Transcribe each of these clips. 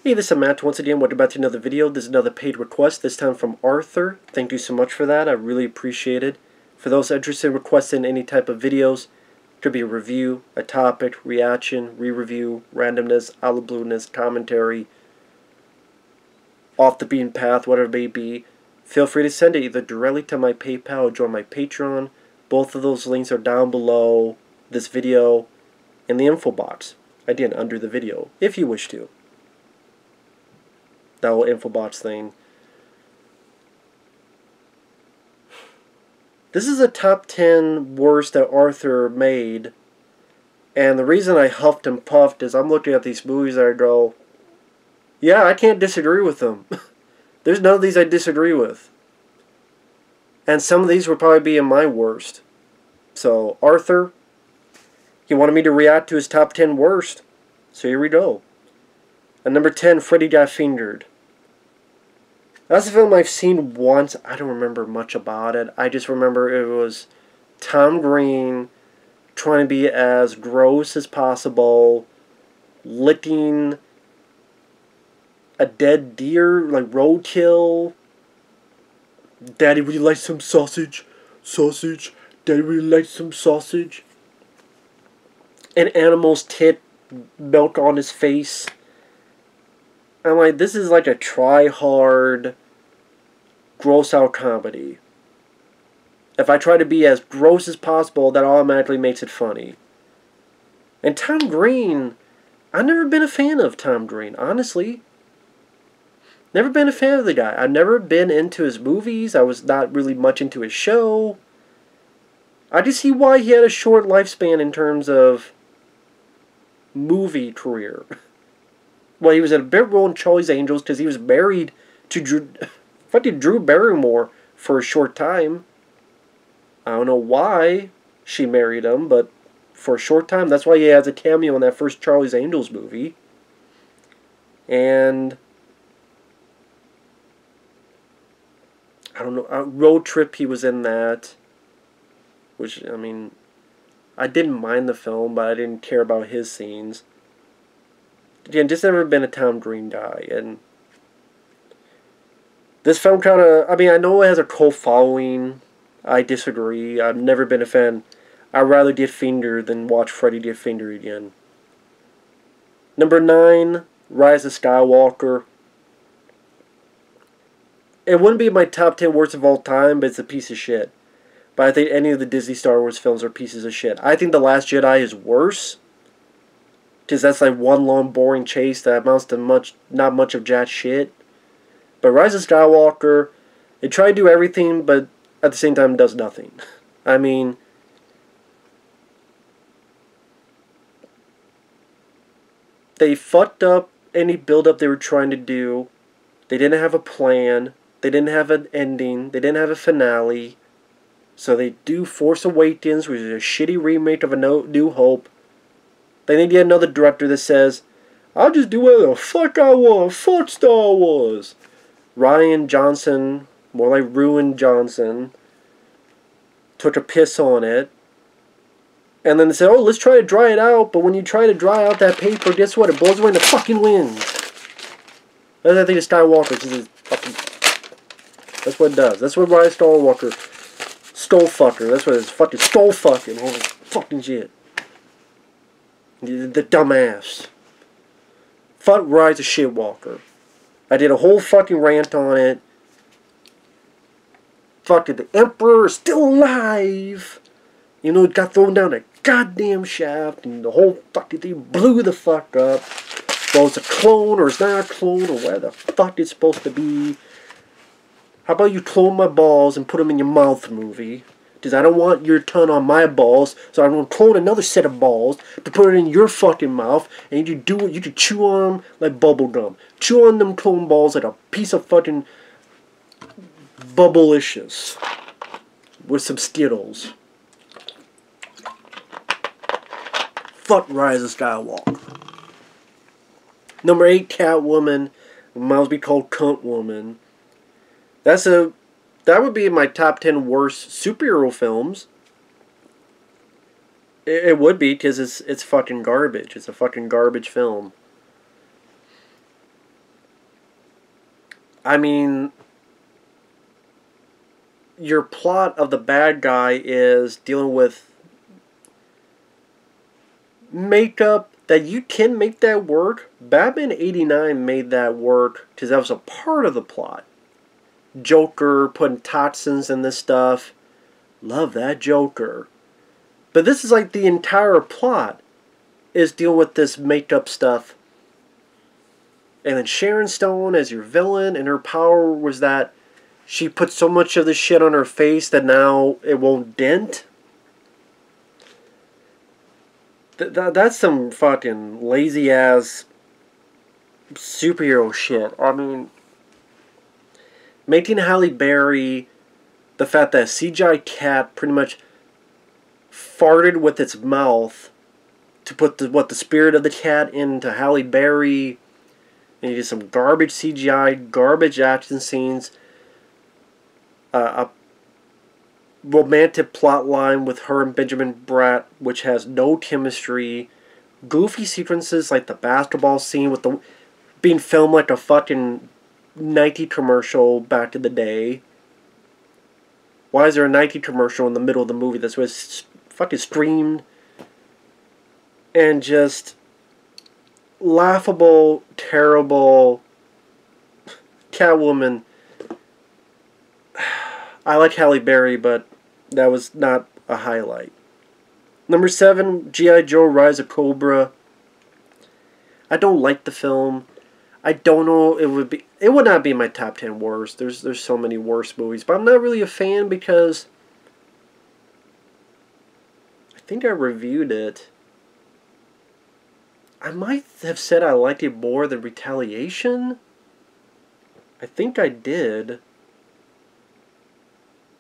Hey, this is Matt. Once again, welcome back to another video. This is another paid request, this time from Arthur. Thank you so much for that. I really appreciate it. For those interested in requesting any type of videos, it could be a review, a topic, reaction, re-review, randomness, out of blueness, commentary, off the beaten path, whatever it may be, feel free to send it either directly to my PayPal or join my Patreon. Both of those links are down below this video in the info box. Again, under the video, if you wish to. That whole info box thing. This is a top 10 worst that Arthur made. And the reason I huffed and puffed is I'm looking at these movies and I go, yeah, I can't disagree with them. There's none of these I disagree with. And some of these would probably be in my worst. So, Arthur, he wanted me to react to his top 10 worst. So here we go. At number 10, Freddy Got Fingered. That's a film I've seen once. I don't remember much about it. I just remember it was Tom Green trying to be as gross as possible, licking a dead deer, like roadkill. Daddy, would you like some sausage? Sausage? Daddy, would you like some sausage? An animal's tit milk on his face. I'm like, this is like a try-hard, gross-out comedy. If I try to be as gross as possible, that automatically makes it funny. And Tom Green, I've never been a fan of Tom Green, honestly. Never been a fan of the guy. I've never been into his movies. I was not really much into his show. I just see why he had a short lifespan in terms of movie career. Well, he was in a big role in Charlie's Angels because he was married to Drew Barrymore for a short time. I don't know why she married him, but for a short time. That's why he has a cameo in that first Charlie's Angels movie. And I don't know, Road Trip, he was in that. Which, I mean, I didn't mind the film, but I didn't care about his scenes. Again, just never been a Tom Green guy, and this film kind of, I mean, I know it has a cult following. I disagree. I've never been a fan. I'd rather get fingered than watch Freddy get fingered again. Number 9, Rise of Skywalker. It wouldn't be my top 10 worst of all time, but it's a piece of shit. But I think any of the Disney Star Wars films are pieces of shit. I think The Last Jedi is worse. Because that's like one long boring chase that amounts to not much of jack shit. But Rise of Skywalker, they try to do everything, but at the same time does nothing. I mean, they fucked up any build-up they were trying to do. They didn't have a plan. They didn't have an ending. They didn't have a finale. So they do Force Awakens, which is a shitty remake of A New Hope. They need to get another director that says, I'll just do whatever the fuck I want. Fuck Star Wars. Rian Johnson, more like Ruin Johnson, took a piss on it. And then they said, oh, let's try to dry it out. But when you try to dry out that paper, guess what? It blows away in the fucking wind. That's what I think of Skywalker. That's what it does. That's what Rise of Skywalker. Skullfucker. That's what it is. Fucking skullfucking. Holy fucking shit. The dumbass. Fuck Rise of Shitwalker. I did a whole fucking rant on it. Fucking the Emperor is still alive. You know, it got thrown down a goddamn shaft and the whole fucking thing blew the fuck up. Well, it's a clone or it's not a clone or where the fuck it's supposed to be. How about you clone my balls and put them in your mouth, movie? Because I don't want your tongue on my balls, so I'm going to clone another set of balls to put it in your fucking mouth, and you can chew on them like bubble gum. Chew on them clone balls like a piece of fucking bubblicious with some Skittles. Fuck Rise of Skywalker. Number 8, Catwoman. Might be called Cunt Woman. That would be in my top 10 worst superhero films. It would be, because it's fucking garbage. It's a fucking garbage film. I mean, your plot of the bad guy is dealing with makeup that you can make that work. Batman 89 made that work because that was a part of the plot. Joker putting toxins in this stuff. Love that Joker. But this is like the entire plot is dealing with this makeup stuff. And then Sharon Stone as your villain, and her power was that she put so much of the shit on her face that now it won't dent. That's some fucking lazy ass superhero shit. I mean, making Halle Berry, the fact that a CGI cat pretty much farted with its mouth to put the spirit of the cat into Halle Berry, and you did some garbage CGI, garbage action scenes, a romantic plot line with her and Benjamin Bratt, which has no chemistry, goofy sequences like the basketball scene with the being filmed like a fucking Nike commercial back in the day. Why is there a Nike commercial in the middle of the movie that's was fucking streamed? And just laughable, terrible Catwoman. I like Halle Berry, but that was not a highlight. Number 7, G.I. Joe Rise of Cobra. I don't like the film. I don't know, it would not be my top 10 worst. There's so many worse movies, but I'm not really a fan because I think I reviewed it. I might have said I liked it more than Retaliation. I think I did.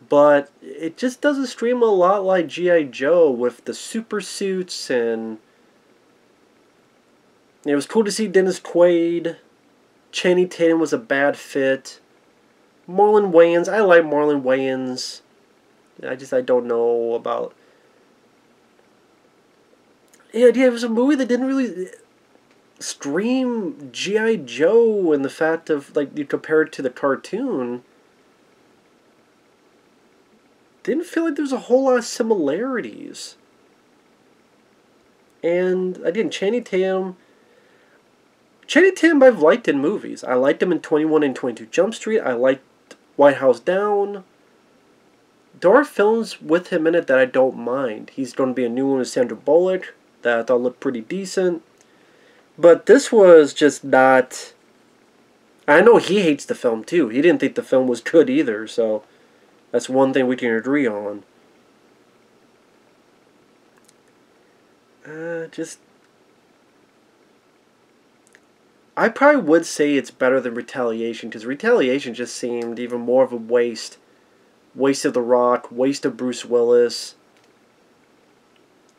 But it just doesn't stream a lot like G.I. Joe with the super suits, and it was cool to see Dennis Quaid. Channing Tatum was a bad fit. Marlon Wayans, I like Marlon Wayans. I don't know about... Yeah, it was a movie that didn't really stream G.I. Joe, and the fact of, like, you compare it to the cartoon, didn't feel like there was a whole lot of similarities. And, again, Channing Tatum I've liked in movies. I liked him in 21 and 22 Jump Street. I liked White House Down. There are films with him in it that I don't mind. He's going to be a new one with Sandra Bullock that I thought looked pretty decent. But this was just not... I know he hates the film too. He didn't think the film was good either, so that's one thing we can agree on. I probably would say it's better than Retaliation, because Retaliation just seemed even more of a waste. Waste of The Rock, waste of Bruce Willis.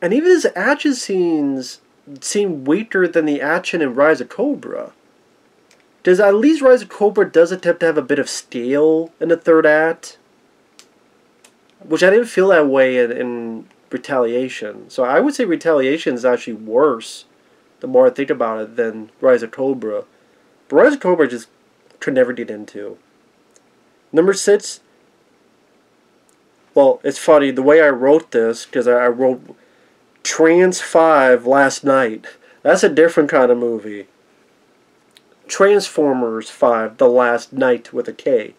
And even his action scenes seem weaker than the action in Rise of Cobra. Does at least Rise of Cobra does attempt to have a bit of scale in the third act? Which I didn't feel that way in Retaliation. So I would say Retaliation is actually worse, the more I think about it, than Rise of Cobra. But Rise of Cobra just could never get into. Number 6. Well, it's funny, the way I wrote this, because I wrote Trans 5 Last Night. That's a different kind of movie. Transformers 5 The Last Night with a K.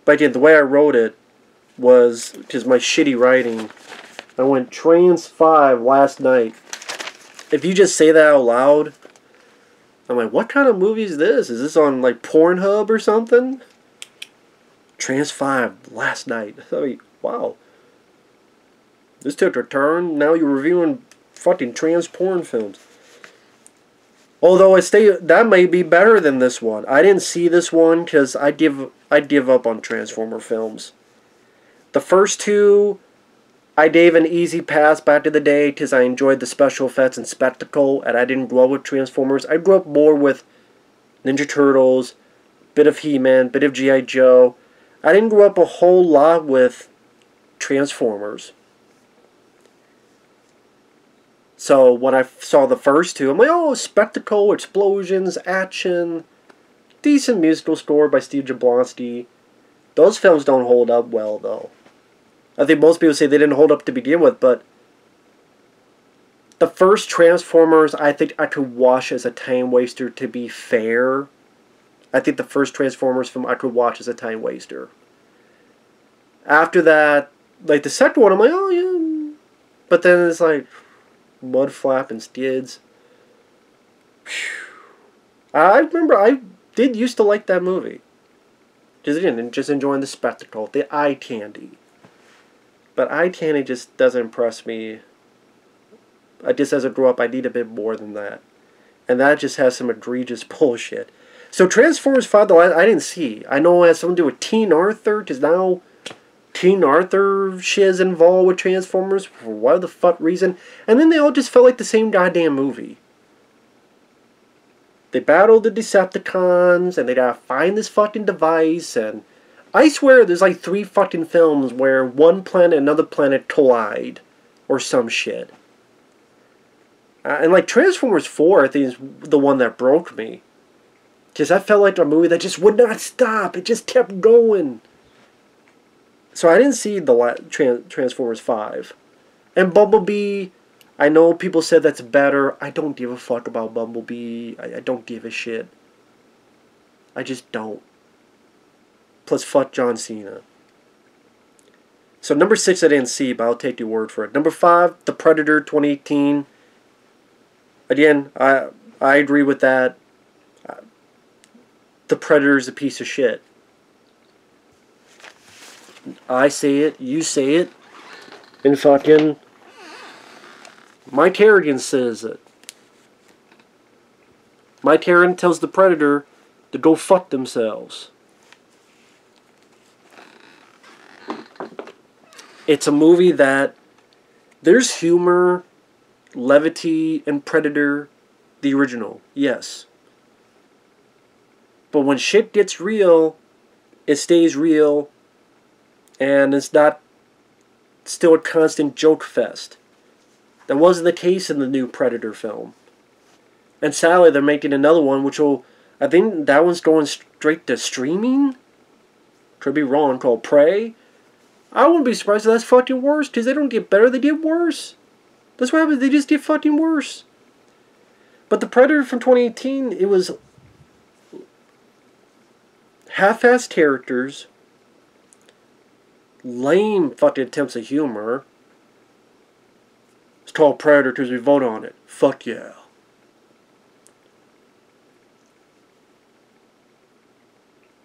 But again, the way I wrote it was, because my shitty writing, I went Trans 5 Last Night. If you just say that out loud, I'm like, what kind of movie is this? Is this on, like, Pornhub or something? Trans 5 Last Night. I mean, wow. This took a turn. Now you're reviewing fucking trans porn films. Although that may be better than this one. I didn't see this one because I'd give up on Transformer films. The first two, I gave an easy pass back in the day because I enjoyed the special effects and spectacle, and I didn't grow up with Transformers. I grew up more with Ninja Turtles, bit of He-Man, bit of G.I. Joe. I didn't grow up a whole lot with Transformers. So when I saw the first two, I'm like, oh, spectacle, explosions, action. decent musical score by Steve Jablonsky. Those films don't hold up well, though. I think most people say they didn't hold up to begin with, but the first Transformers, I think I could watch as a time waster, to be fair. I think the first Transformers film I could watch as a time waster. After that, like the second one, I'm like, oh yeah. But then it's like Mud Flap and Skids. I remember I did used to like that movie. Just enjoying the spectacle, the eye candy. But eye candy just doesn't impress me. I just, as I grew up, I need a bit more than that. And that just has some egregious bullshit. So Transformers 5, though, I didn't see. I know it has something to do with Teen Arthur, because now Teen Arthur shit is involved with Transformers for whatever the fuck reason. And then they all just felt like the same goddamn movie. They battle the Decepticons, and they gotta find this fucking device, and I swear there's like 3 fucking films where one planet and another planet collide. Or some shit. And like Transformers 4, I think, is the one that broke me. Because that felt like a movie that just would not stop. It just kept going. So I didn't see the Transformers 5. And Bumblebee, I know people said that's better. I don't give a fuck about Bumblebee. I don't give a shit. I just don't. Plus, fuck John Cena. So number 6 I didn't see, but I'll take your word for it. Number 5, The Predator 2018. Again, I agree with that. The Predator is a piece of shit. I say it, you say it, and fucking Mike Harrigan says it. Mike Harrigan tells the Predator to go fuck themselves. It's a movie that there's humor, levity, and Predator, the original, yes. But when shit gets real, it stays real, and it's not still a constant joke fest. That wasn't the case in the new Predator film. And sadly, they're making another one, which will, I think that one's going straight to streaming? Could be wrong, called Prey. I wouldn't be surprised if that's fucking worse, because they don't get better, they get worse. That's what happens, they just get fucking worse. But the Predator from 2018, it was half-assed characters, lame fucking attempts at humor. It's called Predator because we vote on it. Fuck yeah.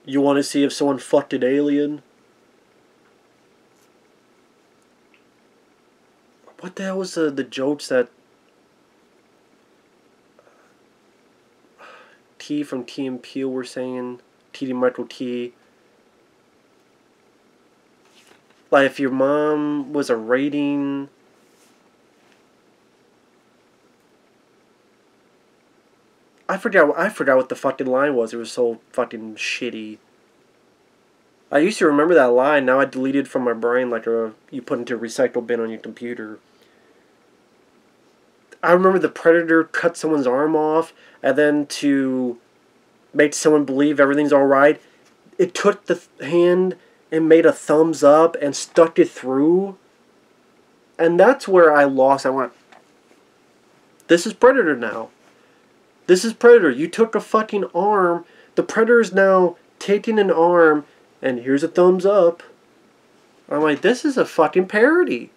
You want to see if someone fucked an alien? What the hell was the jokes that T from Key and Peele were saying? T. Michael Key. Like if your mom was a rating, I forgot what the fucking line was. It was so fucking shitty. I used to remember that line. Now I deleted it from my brain like you put into a recycle bin on your computer. I remember the Predator cut someone's arm off, and then to make someone believe everything's alright, it took the hand and made a thumbs up and stuck it through. And that's where I lost. I went, this is Predator now. This is Predator. You took a fucking arm. The Predator is now taking an arm, and here's a thumbs up. I'm like, this is a fucking parody.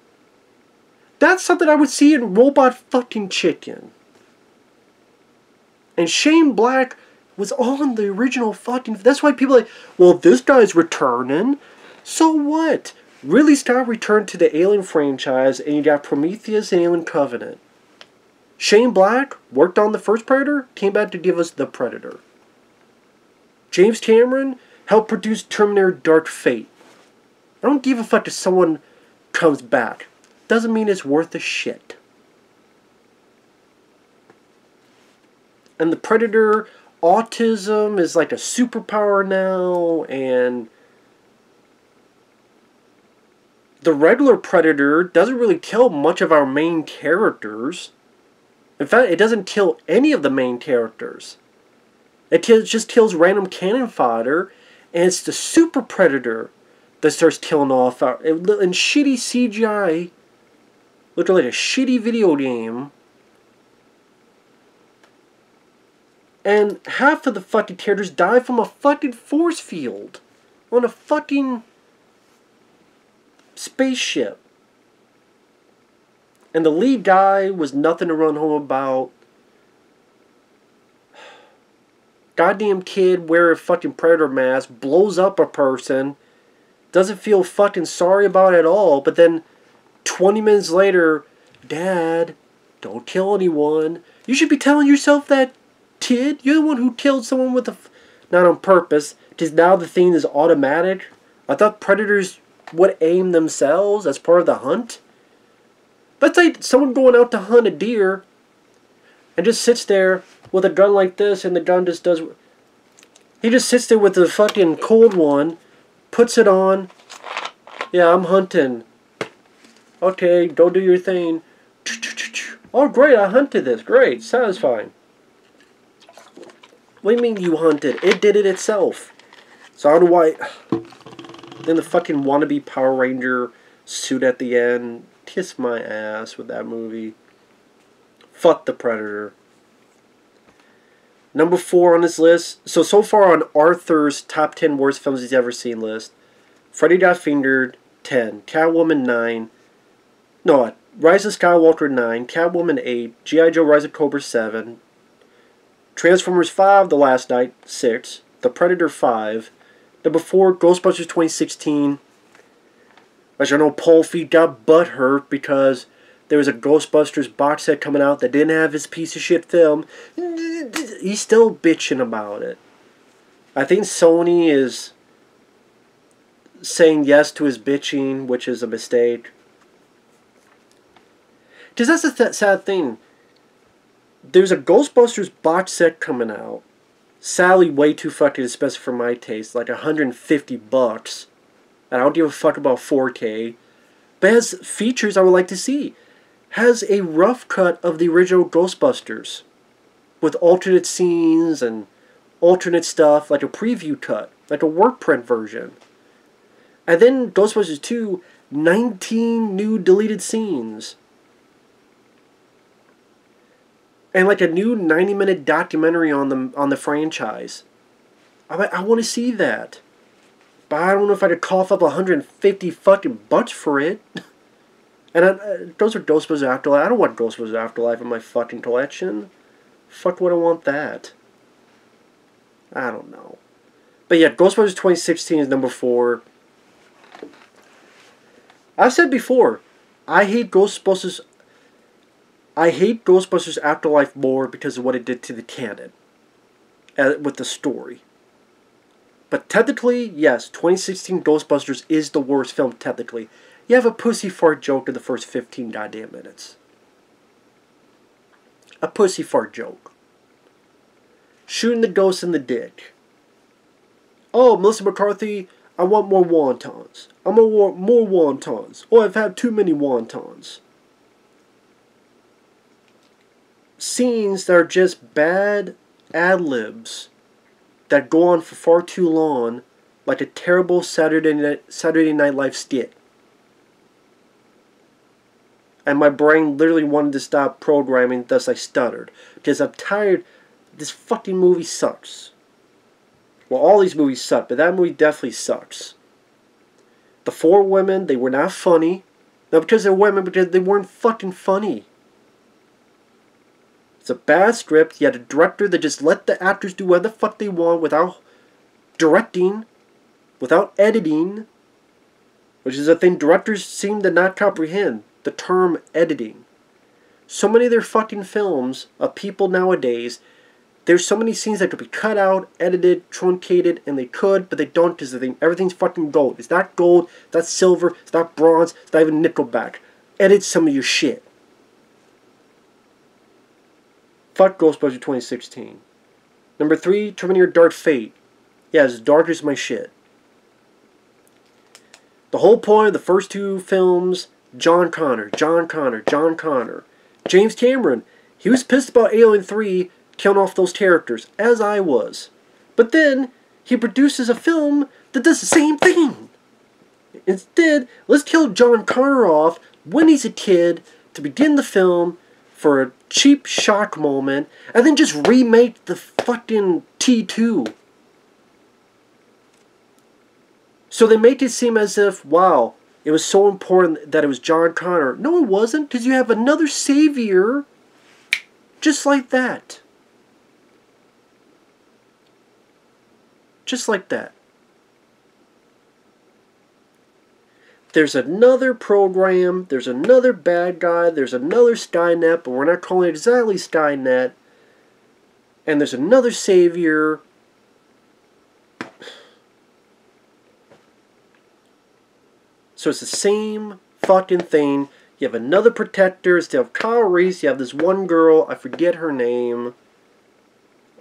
That's something I would see in Robot fucking Chicken. And Shane Black was on the original fucking... That's why people are like, well, this guy's returning. So what? Ridley Scott returned to the Alien franchise, and you got Prometheus and Alien Covenant. Shane Black worked on the first Predator, came back to give us The Predator. James Cameron helped produce Terminator Dark Fate. I don't give a fuck if someone comes back. Doesn't mean it's worth a shit. And the Predator, autism is like a superpower now, and the regular Predator doesn't really kill much of our main characters. In fact, it doesn't kill any of the main characters. It just kills random cannon fodder, and it's the super predator that starts killing off in shitty CGI, looking like a shitty video game. And half of the fucking characters die from a fucking force field on a fucking spaceship. And the lead guy was nothing to run home about. Goddamn kid wear a fucking predator mask, blows up a person, doesn't feel fucking sorry about it at all, but then 20 minutes later, Dad, don't kill anyone. You should be telling yourself that, kid. You're the one who killed someone with not on purpose, because now the thing is automatic. I thought predators would aim themselves as part of the hunt. Let's say someone going out to hunt a deer and just sits there with a gun like this, and the gun just does... He just sits there with the fucking cold one, puts it on. Yeah, I'm hunting. Okay, go do your thing. Oh, great, I hunted this. Great, satisfying. What do you mean you hunted? It did it itself. So I don't know why... Then the fucking wannabe Power Ranger suit at the end. Kiss my ass with that movie. Fuck the Predator. Number 4 on this list. So far on Arthur's top 10 worst films he's ever seen list. Freddy Got Fingered, 10. Catwoman, 9. No, Rise of Skywalker, 9. Catwoman, 8. G.I. Joe Rise of Cobra, 7. Transformers 5, The Last Night, 6. The Predator, 5. Number 4, Ghostbusters 2016. As you know, Paul Feig got butthurt because there was a Ghostbusters box set coming out that didn't have his piece of shit film. He's still bitching about it. I think Sony is saying yes to his bitching, which is a mistake. Because that's the sad thing. There's a Ghostbusters box set coming out. Sadly, way too fucking expensive for my taste. Like $150. And I don't give a fuck about 4K. But it has features I would like to see. Has a rough cut of the original Ghostbusters. With alternate scenes and alternate stuff. Like a preview cut. Like a work print version. And then Ghostbusters 2, 19 new deleted scenes. And like a new 90-minute documentary on the franchise. I want to see that. But I don't know if I could cough up $150 fucking bucks for it. And those are Ghostbusters Afterlife. I don't want Ghostbusters Afterlife in my fucking collection. Fuck would I want that? I don't know. But yeah, Ghostbusters 2016 is number 4. I've said before, I hate Ghostbusters Afterlife more because of what it did to the canon. With the story. But technically, yes, 2016 Ghostbusters is the worst film technically. You have a pussy fart joke in the first 15 goddamn minutes. A pussy fart joke. Shooting the ghost in the dick. Oh, Melissa McCarthy, I want more wontons. I'm gonna want more wontons. Oh, I've had too many wontons. Scenes that are just bad ad-libs that go on for far too long, like a terrible Saturday Night Live skit. And my brain literally wanted to stop programming, thus I stuttered. Because I'm tired. This fucking movie sucks. Well, all these movies suck, but that movie definitely sucks. The 4 women, they were not funny. Not because they're women, because they weren't fucking funny. It's a bad script. You had a director that just let the actors do whatever the fuck they want without directing, without editing, which is a thing directors seem to not comprehend, the term editing. So many of their fucking films of people nowadays, there's so many scenes that could be cut out, edited, truncated, and they could, but they don't because everything's fucking gold. It's not gold, it's not silver, it's not bronze, it's not even nickelback. Edit some of your shit. Fuck Ghostbusters 2016. Number 3, Terminator Dark Fate. Yes, Dark is my shit. The whole point of the first 2 films, John Connor. James Cameron, he was pissed about Alien 3 killing off those characters, as I was. But then, he produces a film that does the same thing. Instead, let's kill John Connor off when he's a kid to begin the film for a cheap shock moment, and then just remake the fucking T2. So they make it seem as if, wow, it was so important that it was John Connor. No, it wasn't, because you have another savior just like that. Just like that. There's another program, there's another bad guy, there's another Skynet, but we're not calling it exactly Skynet. And there's another savior. So it's the same fucking thing. You have another protector, instead of Kyle Reese, you have this one girl, I forget her name,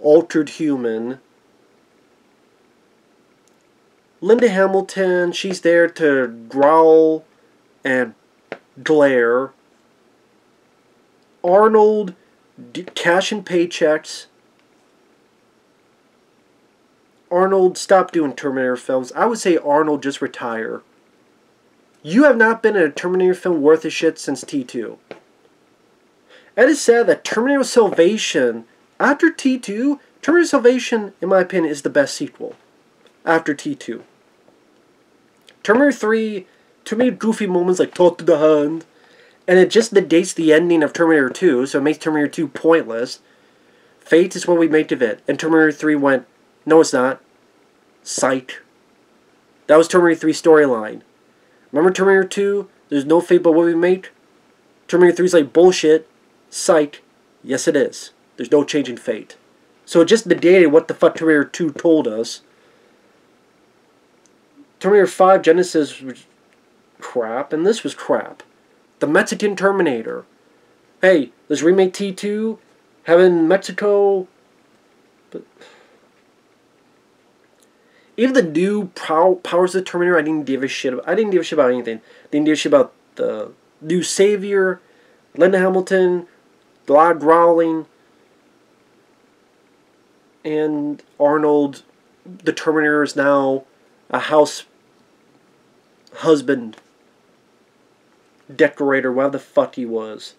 Altered Human. Linda Hamilton, she's there to growl and glare. Arnold, cashing paychecks. Arnold, stop doing Terminator films. I would say Arnold, just retire. You have not been in a Terminator film worth a shit since T2. It is sad that Terminator Salvation, after T2, Terminator Salvation, in my opinion, is the best sequel. After T2. Terminator 3, too many goofy moments like talk to the hand, and it just negates the ending of Terminator 2, so it makes Terminator 2 pointless. Fate is what we make of it, and Terminator 3 went, no it's not. Psych. That was Terminator 3 storyline. Remember Terminator 2? There's no fate but what we make? Terminator 3 is like bullshit. Psych. Yes it is. There's no changing fate. So it just negated what the fuck Terminator 2 told us. Terminator 5 Genesis was crap, and this was crap. The Mexican Terminator. Hey, let's remake T2, have it in Mexico. But even the new Powers of the Terminator, I didn't give a shit about. I didn't give a shit about anything. I didn't give a shit about the new Savior, Linda Hamilton, the loud growling, and Arnold. The Terminator is now a house husband, decorator, whatever the fuck he was.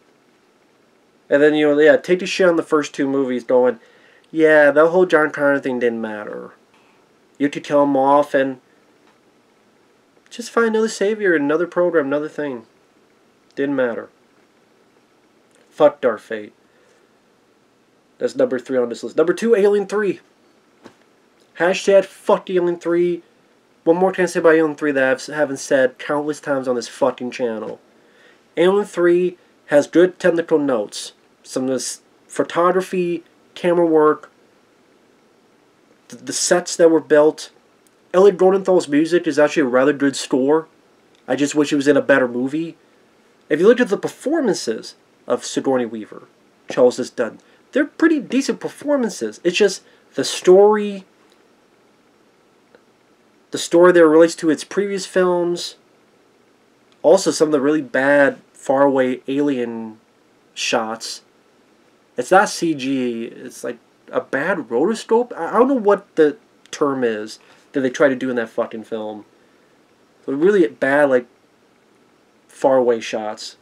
And then, yeah, take the shit on the first two movies going, yeah, that whole John Connor thing didn't matter. You could kill him off and just find another savior, another program, another thing. Didn't matter. Fuck Dark Fate. That's number 3 on this list. Number 2, Alien 3. Hashtag fuck Alien 3. One more can I say about Alien 3 that I haven't said countless times on this fucking channel. Alien 3 has good technical notes. Some of this photography, camera work, the sets that were built. Elliot Goldenthal's music is actually a rather good score. I just wish it was in a better movie. If you look at the performances of Sigourney Weaver, Charles Dunn, they're pretty decent performances. It's just the story that relates to its previous films. Also, some of the really bad, faraway alien shots. It's not CG. It's like a bad rotoscope. I don't know what the term is that they try to do in that fucking film. But really bad, like, faraway shots.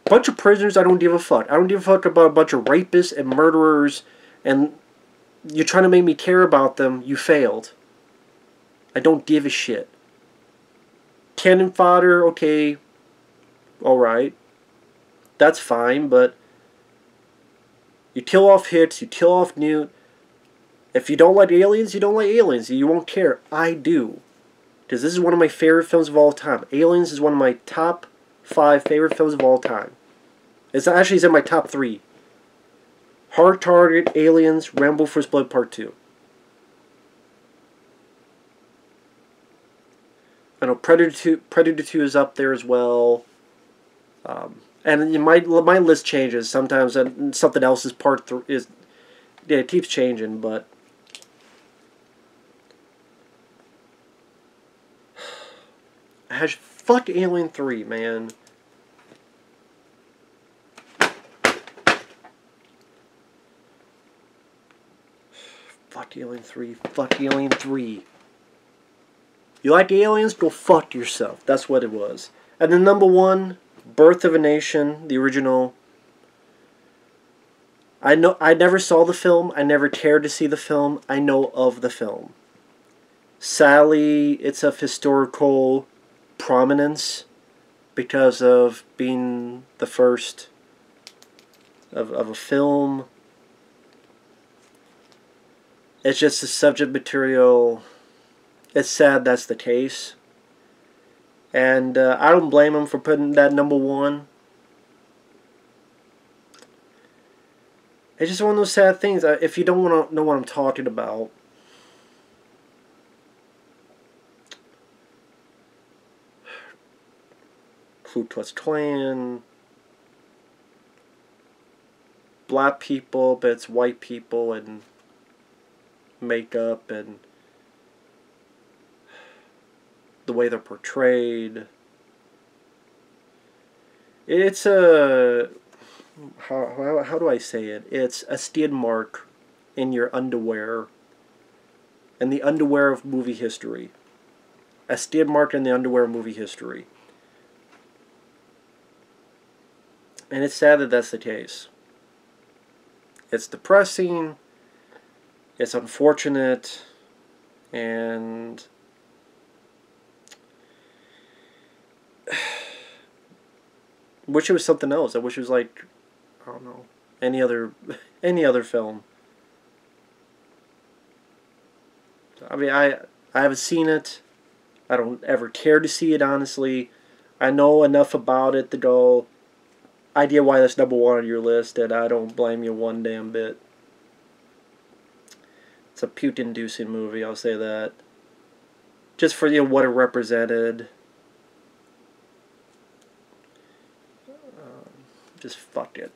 Bunch of prisoners, I don't give a fuck. I don't give a fuck about a bunch of rapists and murderers, and you're trying to make me care about them. You failed. I don't give a shit. Cannon fodder, okay, alright. That's fine, but you kill off Hicks, you kill off Newt. If you don't like aliens, you don't like aliens. You won't care. I do. Because this is one of my favorite films of all time. Aliens is one of my top 5 favorite films of all time. It's in my top 3. Hard Target, Aliens, Rambo First Blood Part 2. I know Predator 2 is up there as well. And my list changes. Sometimes something else is part 3. Yeah, it keeps changing, but fuck Alien 3, man. 3. Fuck Alien 3. You like aliens? Go fuck yourself. That's what it was. And then number 1, Birth of a Nation, the original. I never saw the film. I never cared to see the film. I know of the film. Sadly, it's of historical prominence because of being the first of a film. It's just the subject material. It's sad that's the case. And I don't blame him for putting that number 1. It's just one of those sad things. If you don't want to know what I'm talking about, Ku Klux Klan, black people, but it's white people and makeup and the way they're portrayed. It's a... How do I say it? It's a skid mark in your underwear. In the underwear of movie history. A skid mark in the underwear of movie history. And it's sad that that's the case. It's depressing. It's unfortunate. And I wish it was something else. I wish it was like, I don't know, any other film. I mean, I haven't seen it. I don't ever care to see it, honestly. I know enough about it to go, idea why that's number 1 on your list, and I don't blame you one damn bit. It's a puke-inducing movie, I'll say that. Just for, you know, what it represented. Just fuck it.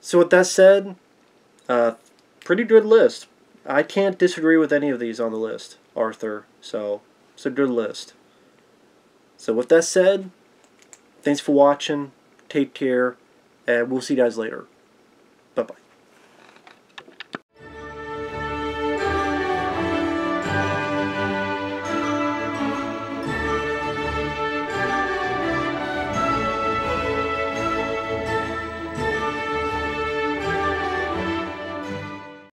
So with that said, pretty good list. I can't disagree with any of these on the list, Arthur. So it's a good list. So with that said, thanks for watching. Take care, and we'll see you guys later. Bye-bye.